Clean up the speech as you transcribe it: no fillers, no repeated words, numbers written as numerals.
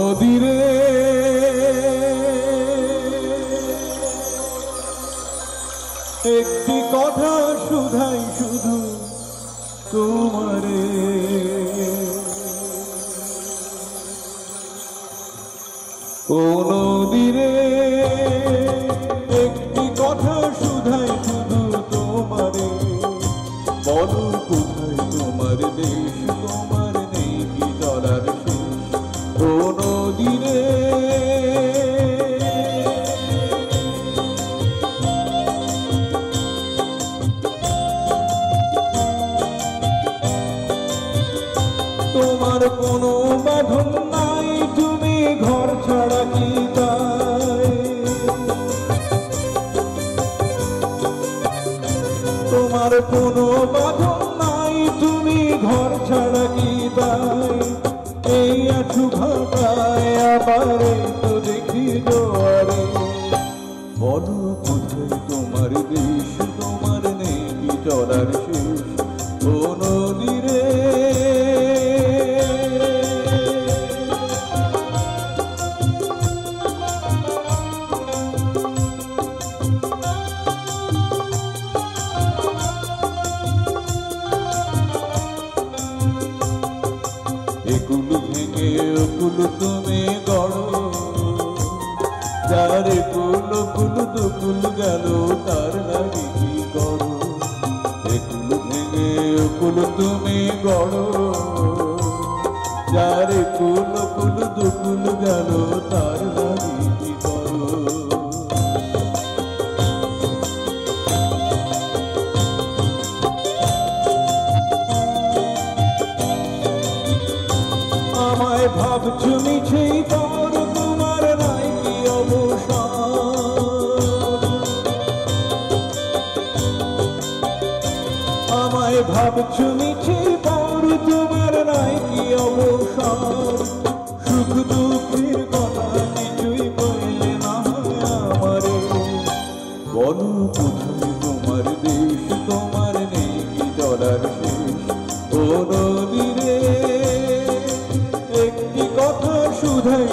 নদীরে একটি কথা শুধাই শুধু তোমারে, ও নদীরে একটি কথা শুধাই শুধু তোমারে, বলো কোথায় তোমার দেশ, তোমার নেই কি চলার শেষ, ও নদীরে তোমার কোনো বাঁধন নাই, তুমি ঘর ছাড়া কি তাই, তোমার কোনো বাঁধন নাই, তুমি ঘর ছাড়া কি তাই, এই আছু ভাটায় আবার তো দেখি জোয়ারে, বলো কোথায় তোমার দেশ, তোমার নেই কি চলার শেষ, ও নদীরে একুল ভেঙে ওকুল তুমি গড়ো, যার একুল কুল দুকুল গেল তার লাগি কি করো, একুল ভেঙে ওকুল তুমি গড়ো, যার একুল কুল দুকুল গেল তার লাগি কি করো। আমায় ভাবছো মিছেই পর, তোমার নাই কি অবসর, আমায় ভাবছো মিছেই পর, তোমার নাই কি অবসর, সুখ দুঃখের কথা কিছুই বললে না আমারে, বলো কোথায় তোমার দেশ, তোমার নেই কি চলার শেষ, ও নদীরে একটি কথা শুধাই